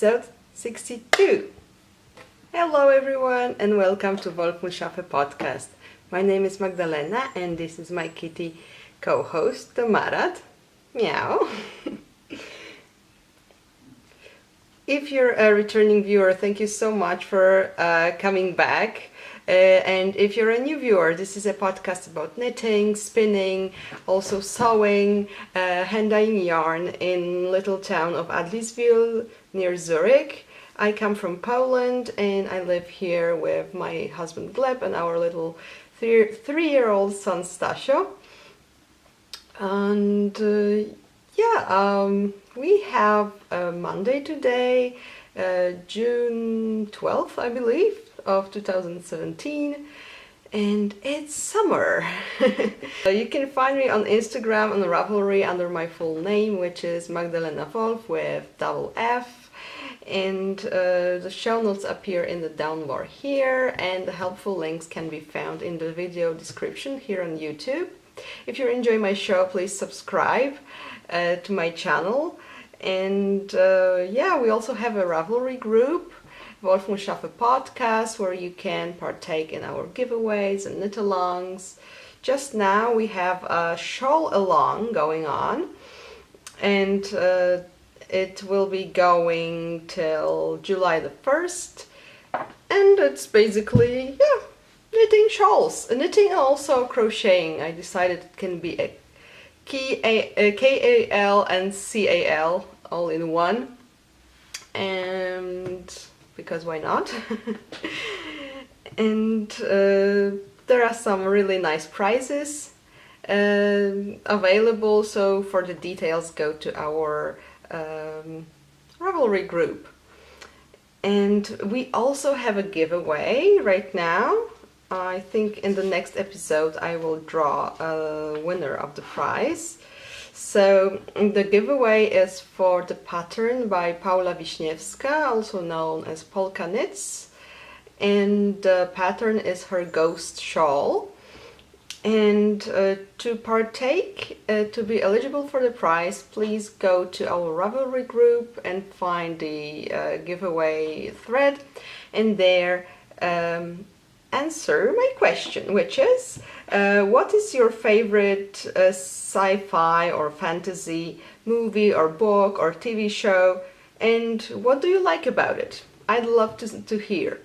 episode 62. Hello everyone and welcome to Wolff&Schafe podcast. My name is Magdalena and this is my kitty co-host Tamara. Meow. If you're a returning viewer, thank you so much for coming back. And if you're a new viewer, this is a podcast about knitting, spinning, also sewing, hand-dyeing yarn in little town of Adliswil near Zurich. I come from Poland and I live here with my husband Gleb and our little three-year-old son Stasio. And we have Monday today, June 12th, I believe, of 2017, and it's summer. You can find me on Instagram on Ravelry under my full name, which is Magdalena Wolff with double F, and the show notes appear in the down bar here, and the helpful links can be found in the video description here on YouTube. If you enjoy my show, please subscribe to my channel. And we also have a Ravelry group, Wolff&Schafe podcast, where you can partake in our giveaways and knit-alongs. Just now we have a shawl along going on, and it will be going till July the 1st, and it's basically knitting shawls, knitting and also crocheting. I decided it can be a K-A-L and C-A-L all in one, and because why not? And there are some really nice prizes available, so for the details go to our Ravelry group. And we also have a giveaway right now. I think in the next episode I will draw a winner of the prize. So the giveaway is for the pattern by Paula Wiśniewska, also known as Polka Knits, and the pattern is her ghost shawl. And to partake, to be eligible for the prize, please go to our Ravelry group and find the giveaway thread, and there answer my question, which is what is your favorite sci-fi or fantasy movie or book or TV show, and what do you like about it? I'd love to hear.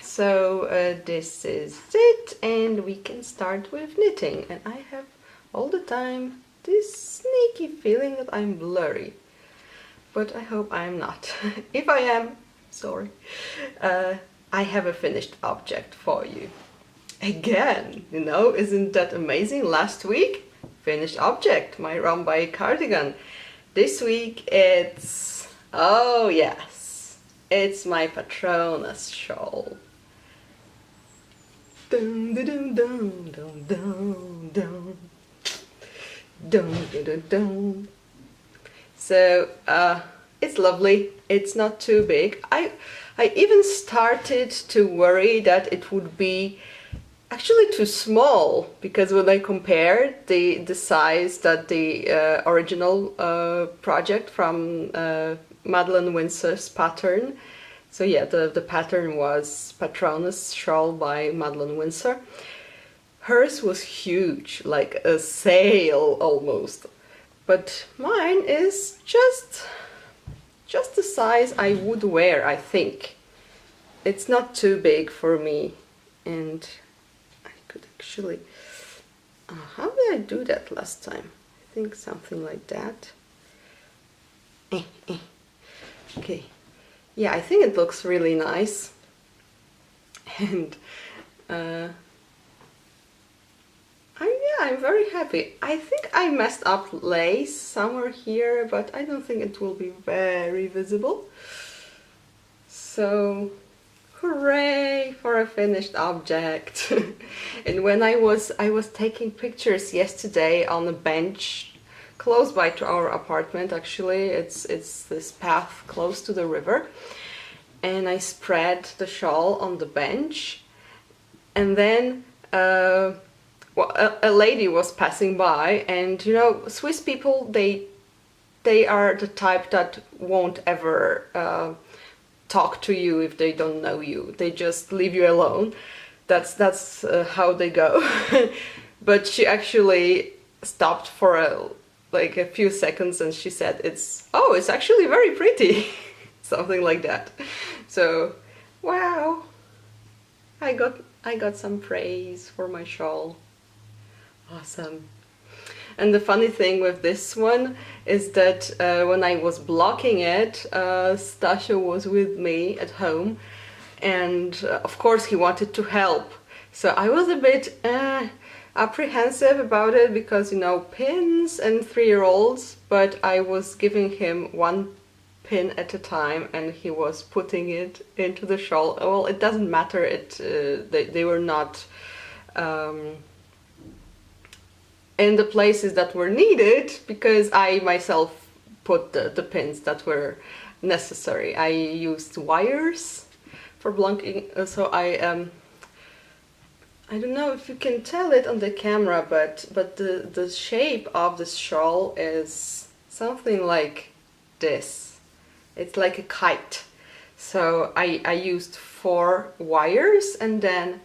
So this is it, and we can start with knitting. And I have all the time this sneaky feeling that I'm blurry, but I hope I'm not. If I am, sorry. I have a finished object for you. Again, isn't that amazing? Last week, finished object, my Romby cardigan. This week it's, oh yes, it's my Patronus shawl. Dun dun dun dun dun dun dun dun dun dun. So it's lovely. It's not too big. I even started to worry that it would be actually too small, because when I compared the size that the original project from Madeline Windsor's pattern, so yeah, the pattern was Patronus shawl by Madeline Windsor. Hers was huge, like a sail almost, but mine is just the size I would wear, I think. It's not too big for me, and I could actually... how did I do that last time? I think something like that. Okay. Yeah, I think it looks really nice. And I'm very happy. I think I messed up lace somewhere here, but I don't think it will be very visible. So, hooray for a finished object. And when I was taking pictures yesterday on a bench close by to our apartment, actually, it's this path close to the river, and I spread the shawl on the bench, and then a lady was passing by, and Swiss people, they they are the type that won't ever talk to you if they don't know you. They just leave you alone. That's how they go. But she actually stopped for a few seconds, and she said, it's actually very pretty." Something like that. So, wow, I got some praise for my shawl. Awesome. And the funny thing with this one is that when I was blocking it, Stasio was with me at home, and of course he wanted to help. So I was a bit apprehensive about it because, you know, pins and 3-year-olds, but I was giving him one pin at a time and he was putting it into the shawl. Well, it doesn't matter, they were not in the places that were needed because I myself put the pins that were necessary. I used wires for blocking, so I don't know if you can tell it on the camera, but the shape of this shawl is something like this. It's like a kite. So I used 4 wires and then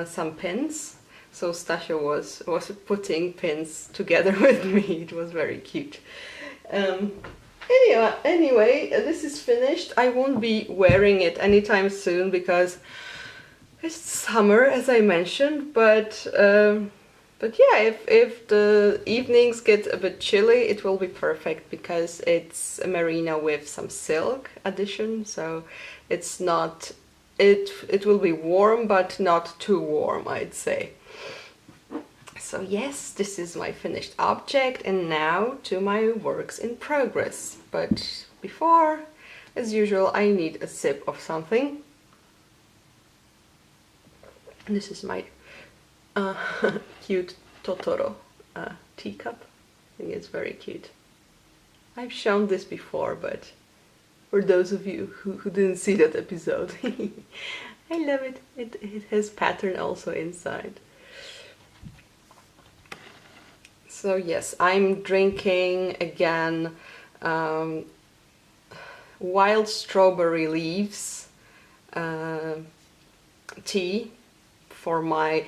some pins. So Stasio was putting pins together with me. It was very cute. Anyway, this is finished. I won't be wearing it anytime soon because it's summer, as I mentioned, but yeah, if the evenings get a bit chilly, it will be perfect because it's a merino with some silk addition, so it's not, it will be warm, but not too warm, I'd say. So yes, this is my finished object, and now to my works in progress. But before, as usual, I need a sip of something. This is my cute Totoro teacup. I think it's very cute. I've shown this before, but for those of you who didn't see that episode, I love it. It has pattern also inside. So yes, I'm drinking again wild strawberry leaves tea for my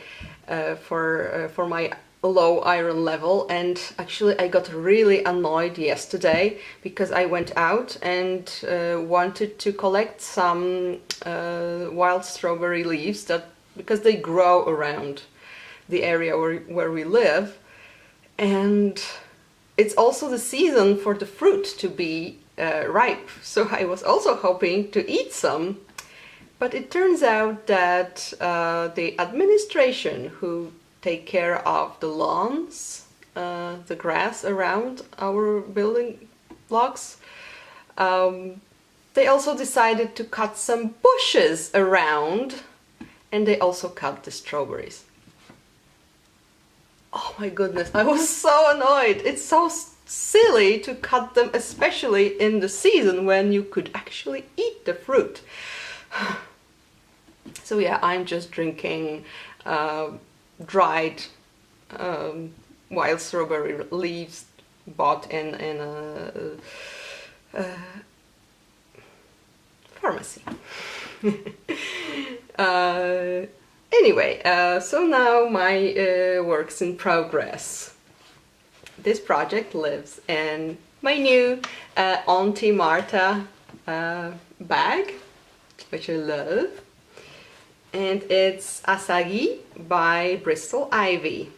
low iron level. And actually I got really annoyed yesterday because I went out and wanted to collect some wild strawberry leaves because they grow around the area where we live, and it's also the season for the fruit to be ripe, so I was also hoping to eat some. But it turns out that the administration who take care of the lawns, the grass around our building blocks, they also decided to cut some bushes around, and they also cut the strawberries. Oh my goodness, I was so annoyed. It's so silly to cut them, especially in the season when you could actually eat the fruit. So yeah, I'm just drinking dried wild strawberry leaves bought in a pharmacy. Anyway, so now my works in progress. This project lives in my new Auntie Marta bag, which I love. And it's Asagi by Bristol Ivy.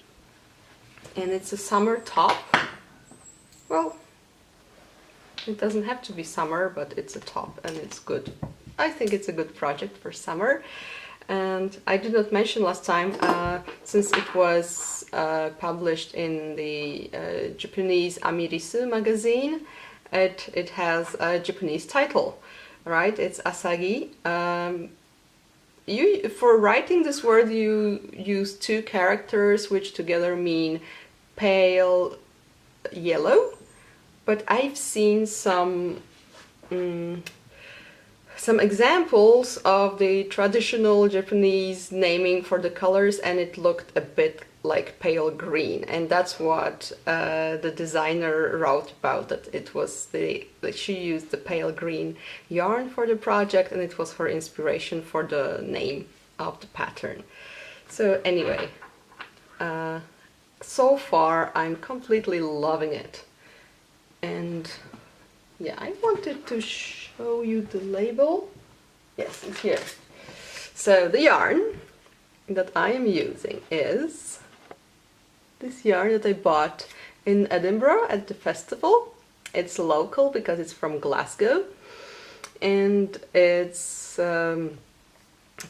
And it's a summer top. Well, it doesn't have to be summer, but it's a top and it's good. I think it's a good project for summer. And I did not mention last time, since it was published in the Japanese Amirisu magazine, it has a Japanese title, right? It's Asagi. For writing this word, you use 2 characters which together mean pale yellow, but I've seen some examples of the traditional Japanese naming for the colors, and it looked a bit like pale green, and that's what the designer wrote about, that it was that she used the pale green yarn for the project, and it was her inspiration for the name of the pattern. So anyway, so far I'm completely loving it, and yeah, I wanted to show you the label. Yes, it's here. So the yarn that I am using is this yarn that I bought in Edinburgh at the festival. It's local because it's from Glasgow, and it's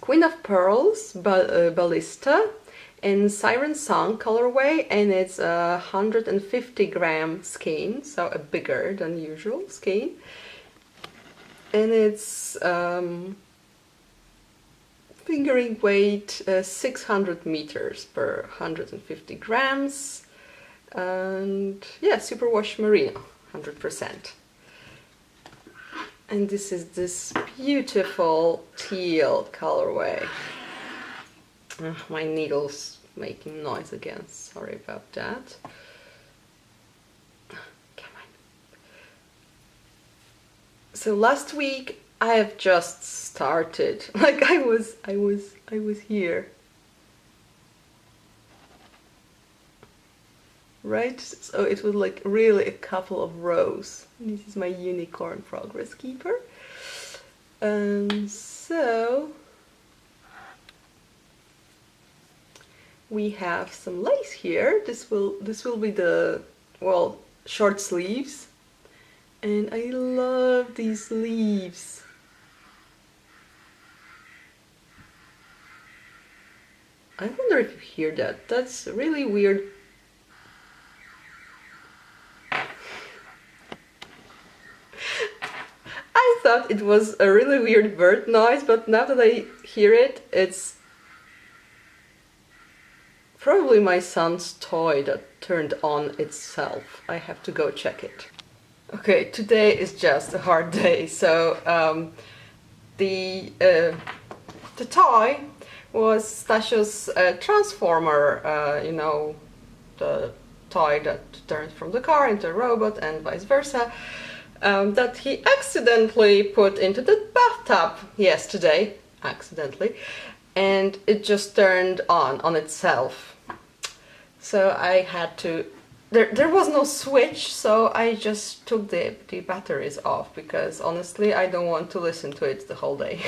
Queen of Pearls Ballista in Siren Song colorway, and it's a 150-gram skein, so a bigger than usual skein, and it's fingering weight 600 meters per 150 grams, and yeah, superwash merino 100%. And this is this beautiful teal colorway. My needle's making noise again, sorry about that. Come on. So last week I have just started, like I was here, right? So it was like really a couple of rows. This is my unicorn progress keeper, and so we have some lace here. This will be the, well, short sleeves, and I love these sleeves. I wonder if you hear that. That's really weird. I thought it was a really weird bird noise, but now that I hear it, it's probably my son's toy that turned on itself. I have to go check it. Okay, today is just a hard day, so the toy was Stasio's transformer, you know, the toy that turns from the car into a robot and vice versa, that he accidentally put into the bathtub yesterday, accidentally, and it just turned on itself. So I had to, there was no switch, so I just took the batteries off, because honestly I don't want to listen to it the whole day.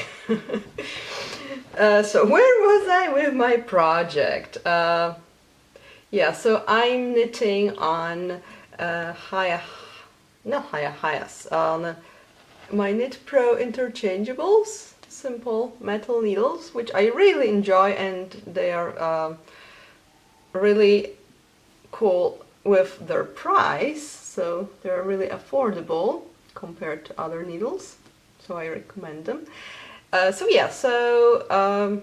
So where was I with my project? Yeah, so I'm knitting on on my Knit Pro interchangeables, simple metal needles, which I really enjoy, and they are really cool with their price, so they're really affordable compared to other needles, so I recommend them. So yeah, so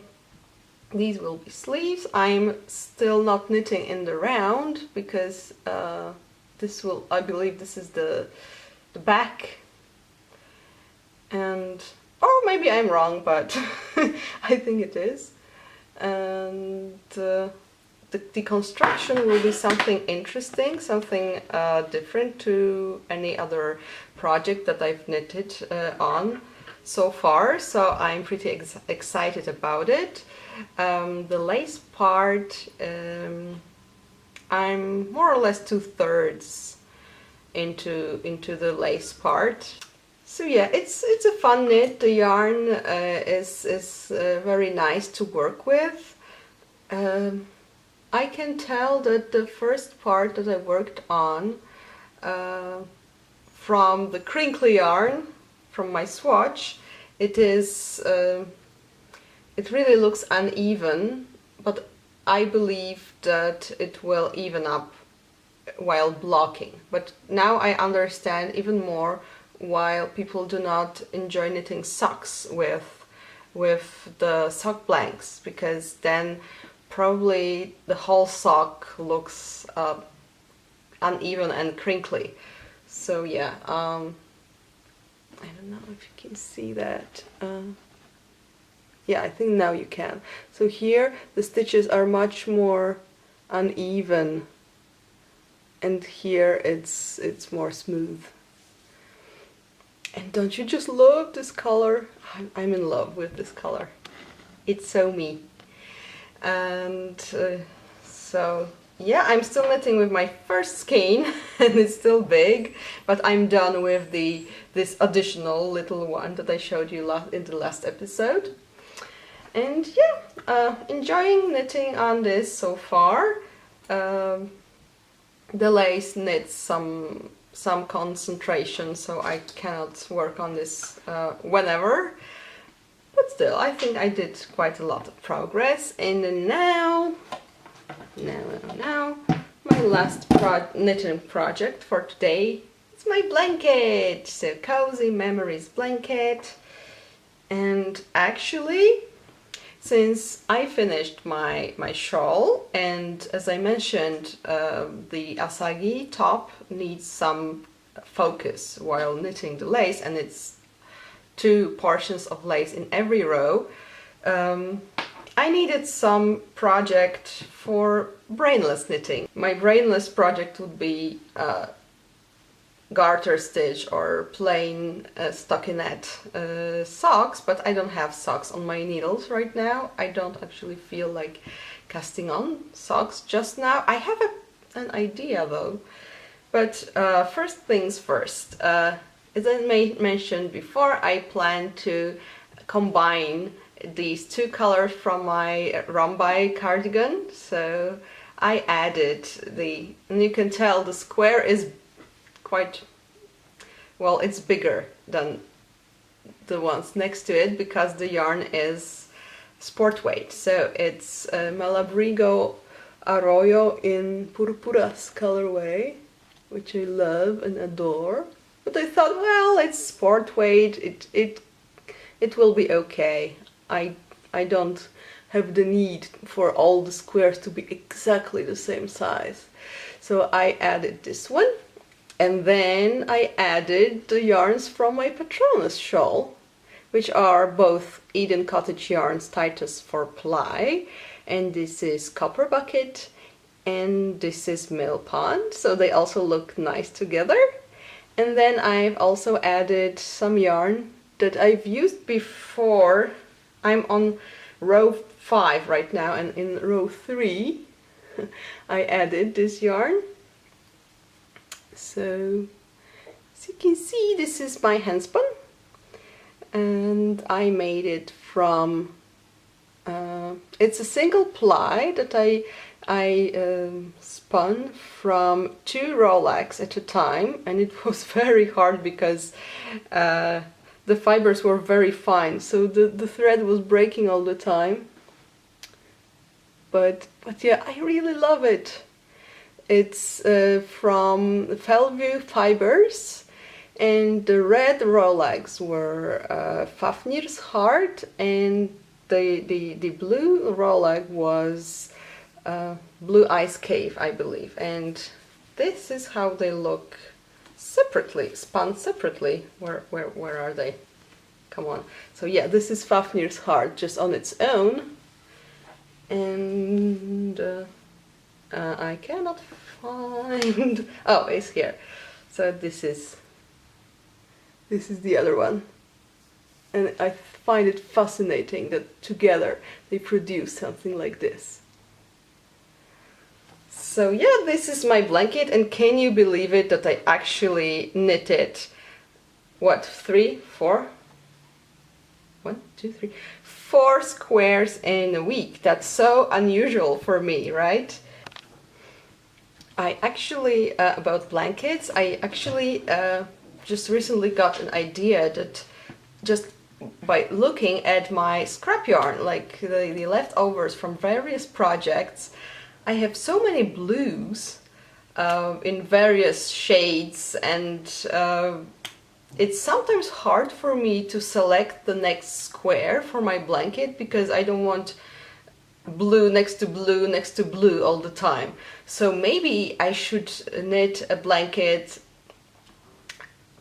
these will be sleeves. I'm still not knitting in the round because this will, I believe this is the back, and or maybe I'm wrong, but I think it is. And the construction will be something interesting, something different to any other project that I've knitted on so far, so I'm pretty excited about it. The lace part, I'm more or less 2/3 into the lace part. So yeah, it's a fun knit. The yarn is very nice to work with. I can tell that the first part that I worked on from the crinkly yarn from my swatch, it really looks uneven, but I believe that it will even up while blocking. But now I understand even more why people do not enjoy knitting socks with the sock blanks, because then probably the whole sock looks uneven and crinkly. So yeah, I don't know if you can see that. Yeah, I think now you can. So here the stitches are much more uneven, and here it's more smooth. And don't you just love this color? I'm in love with this color. It's so me. And so yeah, I'm still knitting with my first skein and it's still big, but I'm done with this additional little one that I showed you in the last episode. And yeah, enjoying knitting on this so far. The lace needs some concentration, so I cannot work on this whenever. But still, I think I did quite a lot of progress. And now, my last knitting project for today is my blanket. So Cozy Memories blanket. And actually, since I finished my shawl, and as I mentioned, the Asagi top needs some focus while knitting the lace, and it's 2 portions of lace in every row. I needed some project for brainless knitting. My brainless project would be garter stitch or plain stockinette socks, but I don't have socks on my needles right now. I don't actually feel like casting on socks just now. I have an idea though, but first things first. As I mentioned before, I plan to combine these 2 colors from my Rombai cardigan. So I added and you can tell the square is quite, well, it's bigger than the ones next to it because the yarn is sport weight. So it's Malabrigo Arroyo in Purpuras colorway, which I love and adore. But I thought, well, it's sport weight, it will be okay. I don't have the need for all the squares to be exactly the same size. So I added this one. And then I added the yarns from my Patronus shawl, which are both Eden Cottage yarns Titus for ply, and this is Copper Bucket, and this is Mill Pond, so they also look nice together. And then I've also added some yarn that I've used before. I'm on row 5 right now, and in row 3 I added this yarn. So, as you can see, this is my handspun, and I made it from, it's a single ply that I spun from 2 rowlocks at a time, and it was very hard because the fibers were very fine, so the thread was breaking all the time. But yeah, I really love it. It's from Fellview Fibers, and the red rowlocks were Fafnir's Heart, and the blue rowlock was Blue Ice Cave, I believe. And this is how they look separately, spun separately. Where are they? Come on. So yeah, this is Fafnir's Heart just on its own, and I cannot find. Oh, it's here. So this is the other one, and I find it fascinating that together they produce something like this. So yeah, this is my blanket, and can you believe it that I actually knitted, what, 4 squares in a week. That's so unusual for me, right? I actually, about blankets, I actually just recently got an idea that just by looking at my scrap yarn, like the leftovers from various projects, I have so many blues in various shades, and it's sometimes hard for me to select the next square for my blanket because I don't want blue next to blue next to blue all the time. So maybe I should knit a blanket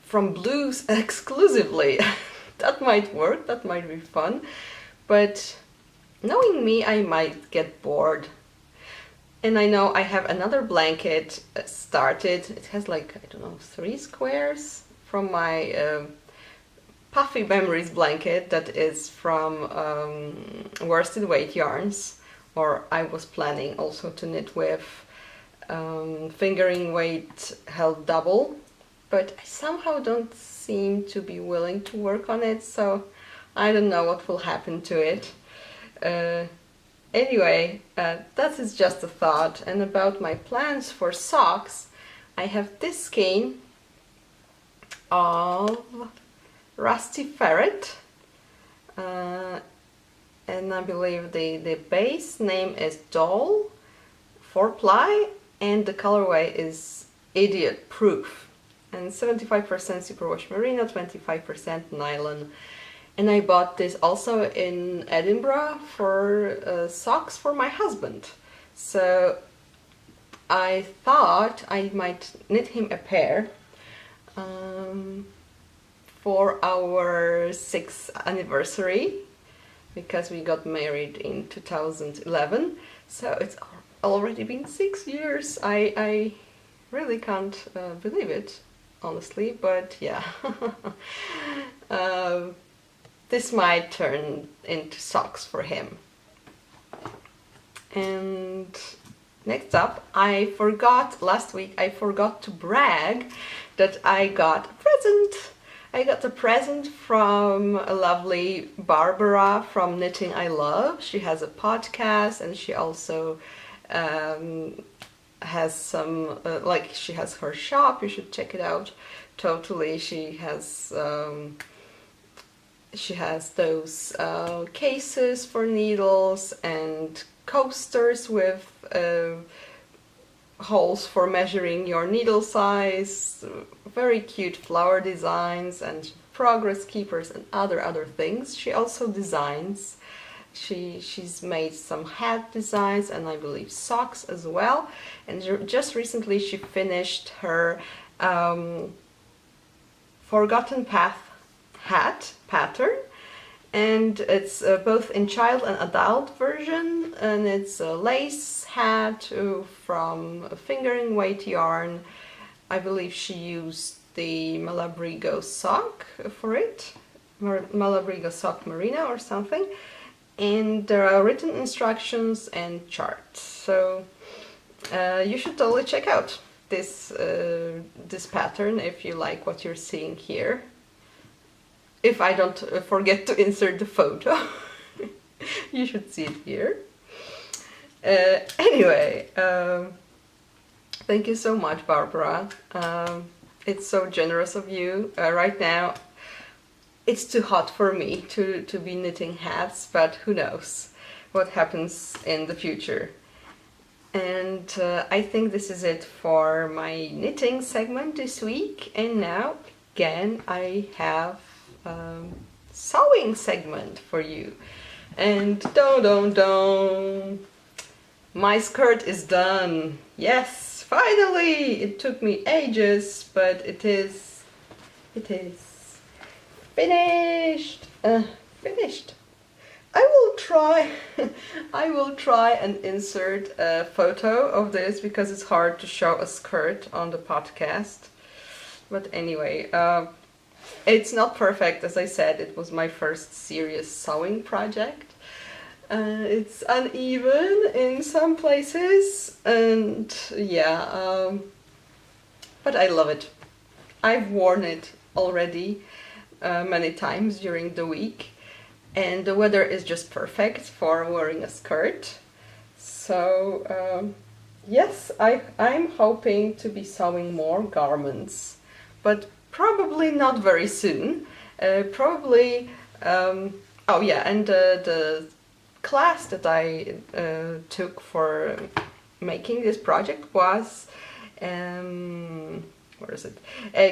from blues exclusively. That might work, that might be fun, but knowing me, I might get bored. And I know I have another blanket started. It has like, I don't know, 3 squares from my Puffy Memories blanket that is from worsted weight yarns, or I was planning also to knit with fingering weight held double, but I somehow don't seem to be willing to work on it, so I don't know what will happen to it. Anyway, that is just a thought. And about my plans for socks, I have this skein of Rusty Ferret, and I believe the base name is Doll 4-ply, and the colorway is Idiot Proof, and 75% superwash merino, 25% nylon. And I bought this also in Edinburgh for socks for my husband. So I thought I might knit him a pair for our 6th anniversary, because we got married in 2011. So it's already been 6 years. I really can't believe it, honestly, but yeah. This might turn into socks for him. And next up, last week I forgot to brag that I got a present. I got a present from a lovely Barbara from Knitting I Love. She has a podcast, and she also has some, she has her shop. You should check it out. Totally, she has those cases for needles and coasters with holes for measuring your needle size, very cute flower designs and progress keepers and other things. She also designs. She's made some hat designs and I believe socks as well. And just recently she finished her Forgotten Path hat pattern, and it's both in child and adult version, and it's a lace hat from a fingering weight yarn. I believe she used the Malabrigo sock for it, Malabrigo sock merino or something, and there are written instructions and charts, so you should totally check out this pattern if you like what you're seeing here. If I don't forget to insert the photo, you should see it here. Anyway, thank you so much, Barbara. It's so generous of you. Right now, it's too hot for me to be knitting hats, but who knows what happens in the future. And I think this is it for my knitting segment this week. And now, again, I have sewing segment for you, and my skirt is done. Yes, finally! It took me ages, but it is finished. Finished. I will try and insert a photo of this because it's hard to show a skirt on the podcast. But anyway, it's not perfect, as I said. It was my first serious sewing project. It's uneven in some places, and yeah, but I love it. I've worn it already many times during the week, and the weather is just perfect for wearing a skirt. So yes, I'm hoping to be sewing more garments, but probably not very soon. Probably, oh yeah, and the class that I took for making this project was, where is it?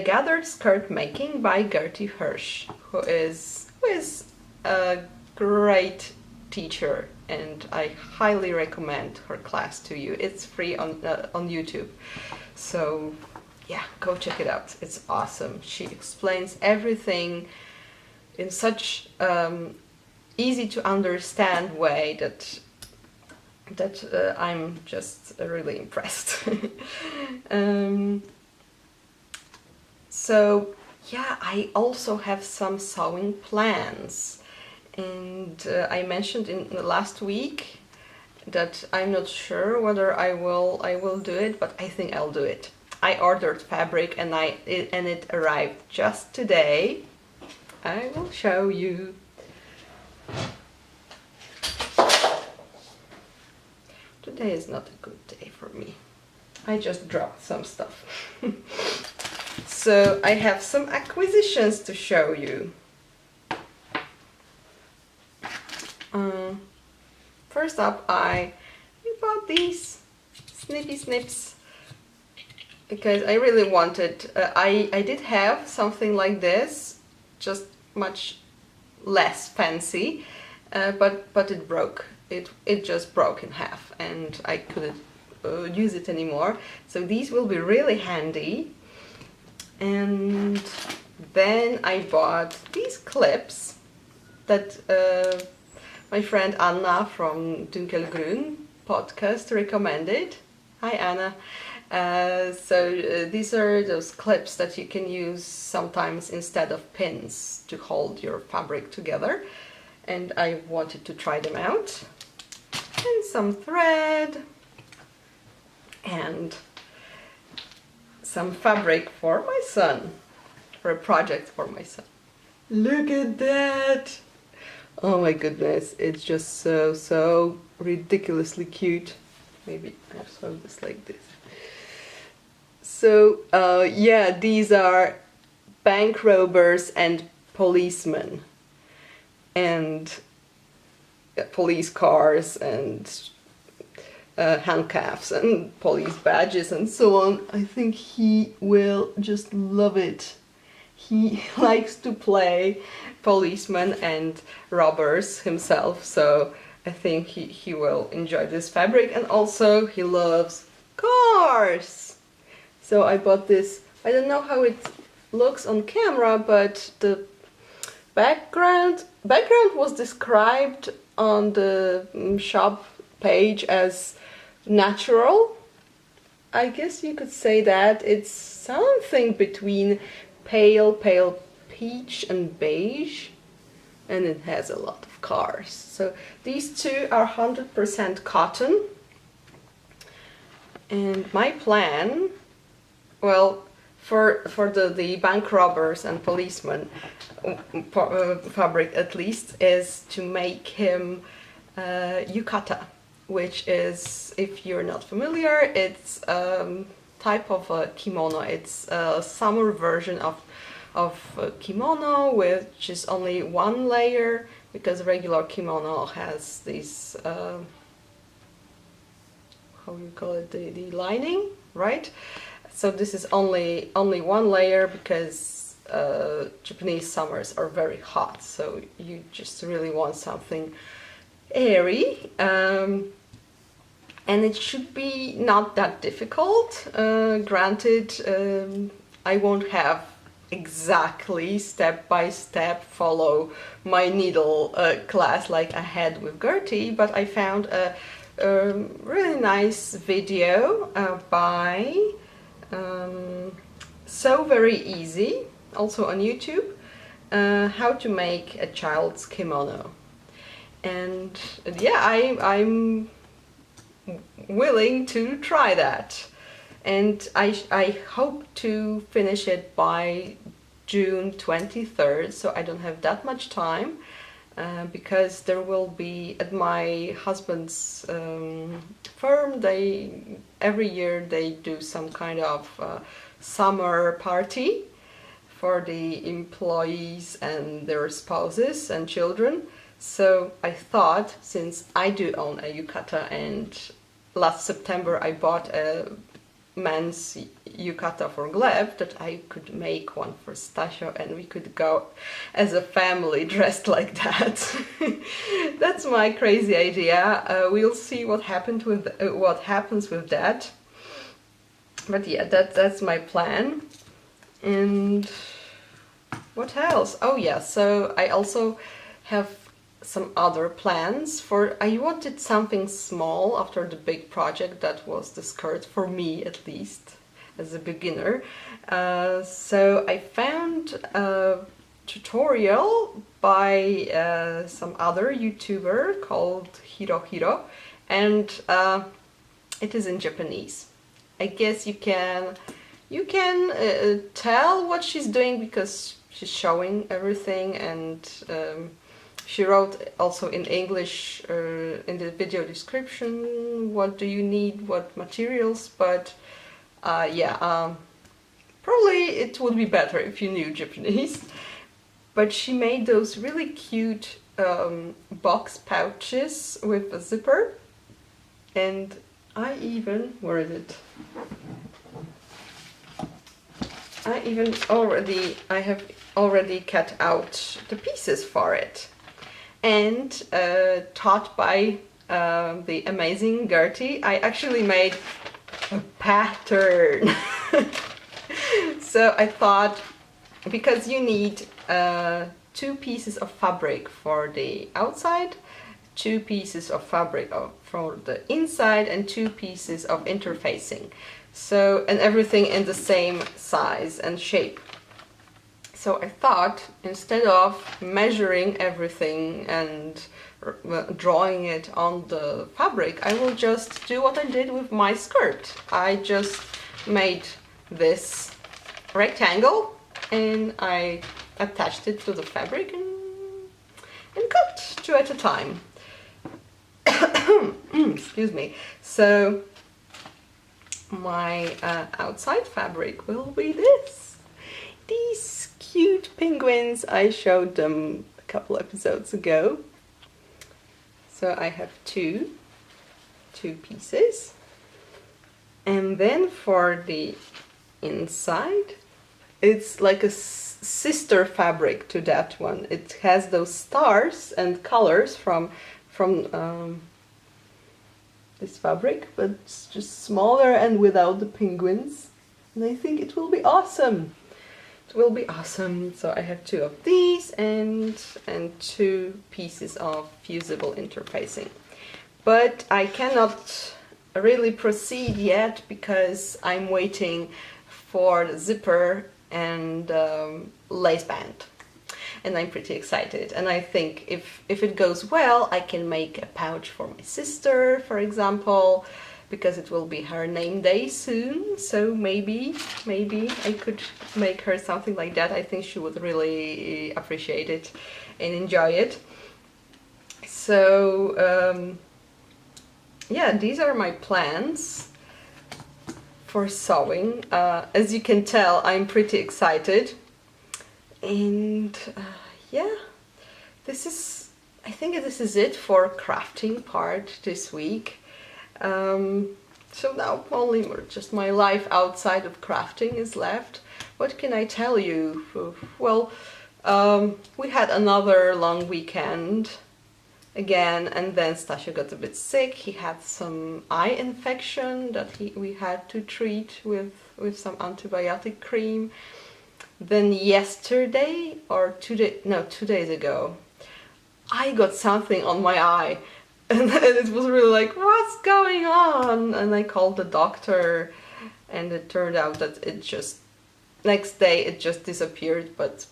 Gathered Skirt Making by Gertie Hirsch, who is a great teacher, and I highly recommend her class to you. It's free on YouTube, so yeah, go check it out. It's awesome. She explains everything in such easy to understand way that that I'm just really impressed. So yeah, I also have some sewing plans, and I mentioned in the last week that I'm not sure whether I will do it, but I think I'll do it. I ordered fabric and it arrived just today. I will show you. Today is not a good day for me. I just dropped some stuff. So I have some acquisitions to show you. First up, I bought these snippy snips because I really wanted. I did have something like this, just much less fancy, but it broke. It just broke in half, and I couldn't use it anymore. So these will be really handy. And then I bought these clips that my friend Anna from Dunkelgrün podcast recommended. Hi Anna. These are those clips that you can use sometimes instead of pins to hold your fabric together, and I wanted to try them out. And some thread and some fabric for my son, for a project for my son. Look at that! Oh my goodness, it's just so ridiculously cute. Maybe I'll sew this like this. So yeah, these are bank robbers and policemen, and police cars and handcuffs and police badges and so on. I think he will just love it. He likes to play policemen and robbers himself, so I think he will enjoy this fabric, and also he loves cars. So I bought this. I don't know how it looks on camera, but the background was described on the shop page as natural. I guess you could say that it's something between pale peach and beige, and it has a lot of cars. So these two are 100% cotton, and my plan, well, for the bank robbers and policemen fabric at least, is to make him yukata, which is, if you're not familiar, it's type of a kimono. It's a summer version of kimono, which is only one layer, because regular kimono has this how you call it, the lining, right? So this is only one layer, because Japanese summers are very hot, so you just really want something airy. And it should be not that difficult. Granted, I won't have exactly step by step follow my needle class like I had with Gertie, but I found a really nice video by So Very Easy, also on YouTube, how to make a child's kimono. And yeah, I'm willing to try that, and I hope to finish it by June 23rd, so I don't have that much time, because there will be, at my husband's firm, every year they do some kind of summer party for the employees and their spouses and children. So I thought, since I do own a yukata, and last September I bought a men's yukata for Gleb, that I could make one for Stasio, and we could go as a family dressed like that. That's my crazy idea. We'll see what happens with that. But yeah, that's my plan. And what else? Oh yeah, so I also have some other plans for. I wanted something small after the big project that was the skirt, for me at least, as a beginner. So I found a tutorial by some other YouTuber called Hirohiro, and it is in Japanese. I guess you can tell what she's doing because she's showing everything, and she wrote also in English in the video description what do you need, what materials, but probably it would be better if you knew Japanese. But she made those really cute box pouches with a zipper, and I have already cut out the pieces for it. And taught by the amazing Gertie, I actually made a pattern. So I thought, because you need 2 pieces of fabric for the outside, 2 pieces of fabric for the inside, and 2 pieces of interfacing. So, and everything in the same size and shape. So I thought, instead of measuring everything and drawing it on the fabric, I will just do what I did with my skirt. I just made this rectangle and I attached it to the fabric and cut 2 at a time. Excuse me. So my outside fabric will be this. These cute penguins, I showed them a couple episodes ago. So I have two pieces. And then for the inside, it's like a sister fabric to that one. It has those stars and colors from this fabric, but it's just smaller and without the penguins. And I think it will be awesome. It will be awesome. So I have 2 of these and 2 pieces of fusible interfacing. But I cannot really proceed yet because I'm waiting for the zipper and lace band. And I'm pretty excited. And I think if it goes well, I can make a pouch for my sister, for example, because it will be her name day soon. So maybe I could make her something like that. I think she would really appreciate it and enjoy it. So yeah, these are my plans for sewing. As you can tell, I'm pretty excited. And yeah, I think this is it for crafting part this week. So now only just my life outside of crafting is left. What can I tell you? Well, we had another long weekend again, and then Stasio got a bit sick. He had some eye infection that we had to treat with some antibiotic cream. Then yesterday, or 2 days ago, I got something on my eye, and it was really like, what's going on? And I called the doctor, and it turned out that next day it just disappeared, but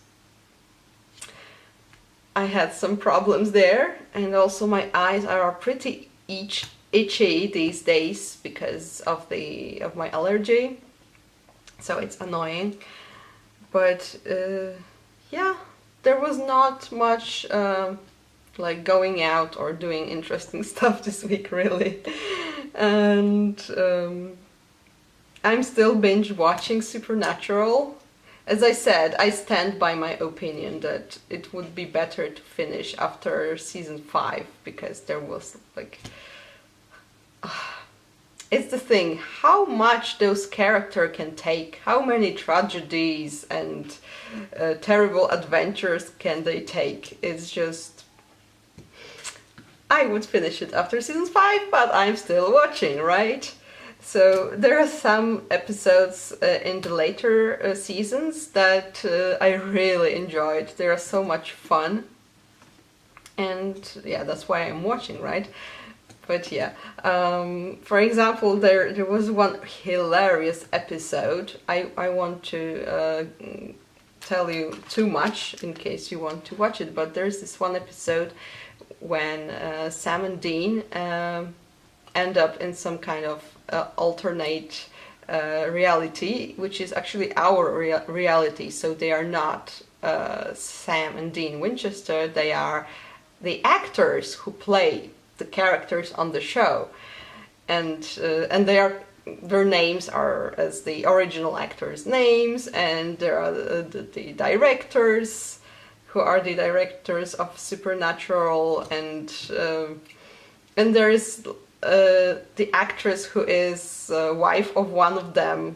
I had some problems there, and also my eyes are pretty itchy these days because of my allergy, so it's annoying. But yeah, there was not much like going out or doing interesting stuff this week, really. And I'm still binge watching Supernatural. As I said, I stand by my opinion that it would be better to finish after season 5, because there was like... It's the thing, how much those characters can take, how many tragedies and terrible adventures can they take. It's just... I would finish it after season 5, but I'm still watching, right? So there are some episodes in the later seasons that I really enjoyed. They are so much fun. and yeah, that's why I'm watching, right? But yeah, for example, there was one hilarious episode. I want to tell you too much in case you want to watch it, but there's this one episode when Sam and Dean end up in some kind of alternate reality, which is actually our reality. So they are not Sam and Dean Winchester, they are the actors who play the characters on the show, and their names are as the original actors' names, and there are the directors who are the directors of Supernatural, and there is the actress who is wife of one of them,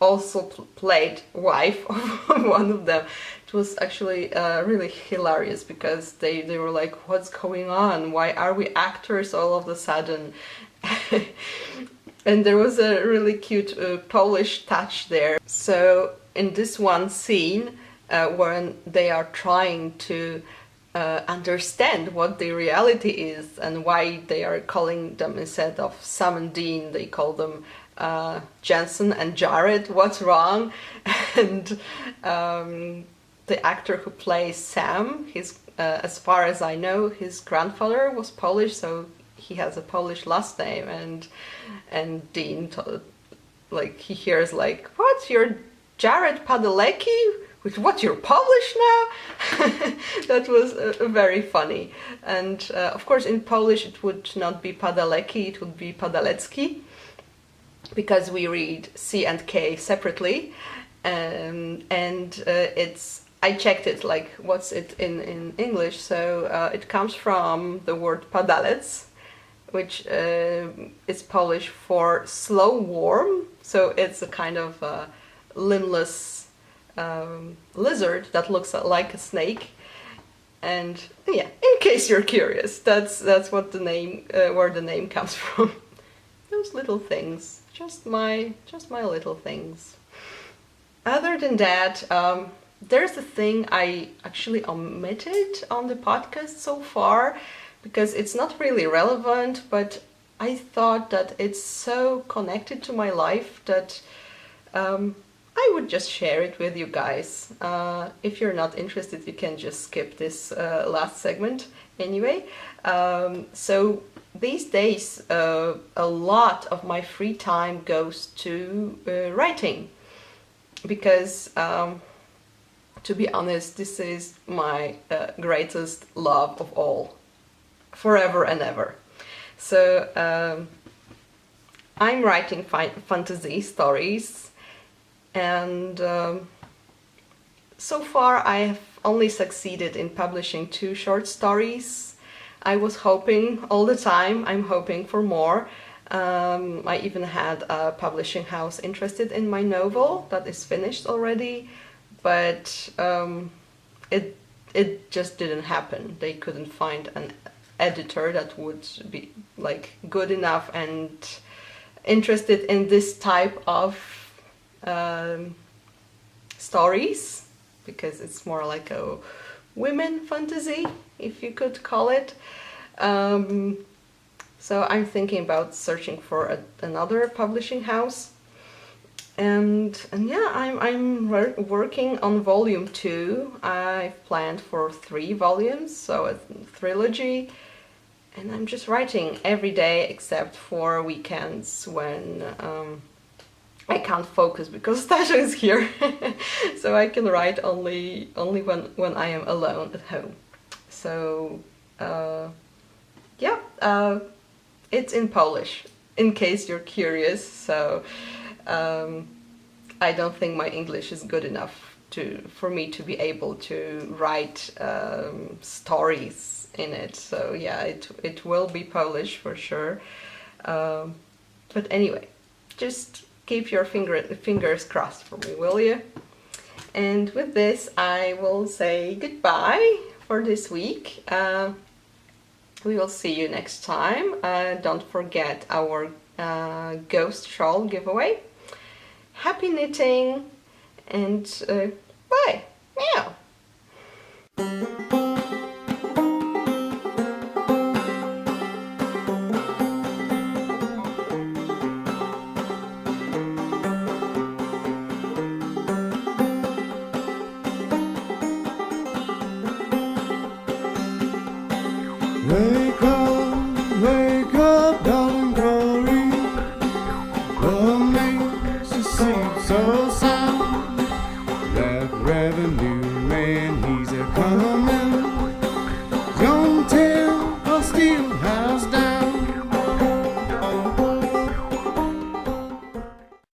also played wife of one of them. It was actually really hilarious because they were like, what's going on? Why are we actors all of a sudden? And there was a really cute Polish touch there. So in this one scene, when they are trying to understand what the reality is and why they are calling them, instead of Sam and Dean, they call them Jensen and Jared. What's wrong? And the actor who plays Sam, as far as I know, his grandfather was Polish, so he has a Polish last name. And Dean, like, he hears like, "What? You're Jared Padalecki? What, you're Polish now?" That was very funny. And of course in Polish it would not be Padalecki, it would be Padalecki, because we read C and K separately. And I checked it, like, what's it in English, so it comes from the word padalec, which is Polish for slow worm, so it's a kind of limbless lizard that looks like a snake. And yeah, in case you're curious, that's what the name, where the name comes from. Those little things, just my little things. Other than that, there's a thing I actually omitted on the podcast so far, because it's not really relevant, but I thought that it's so connected to my life that I would just share it with you guys. If you're not interested, you can just skip this last segment anyway. So these days, a lot of my free time goes to writing, because to be honest, this is my greatest love of all, forever and ever. So I'm writing fantasy stories, and so far I have only succeeded in publishing 2 short stories. I was hoping all the time, I'm hoping for more. I even had a publishing house interested in my novel that is finished already, but it just didn't happen. They couldn't find an editor that would be like good enough and interested in this type of stories, because it's more like a women fantasy, if you could call it. So I'm thinking about searching for another publishing house, and yeah, I'm working on volume 2. I've planned for 3 volumes, so a trilogy, and I'm just writing every day except for weekends when I can't focus because Tasha is here. So I can write only when I am alone at home. So yeah, it's in Polish, in case you're curious. So I don't think my English is good enough for me to be able to write stories in it. So yeah, it will be Polish for sure. But anyway, just keep your fingers crossed for me, will you? And with this, I will say goodbye for this week. We will see you next time. Don't forget our ghost shawl giveaway. Happy knitting, and bye. Meow. Bye.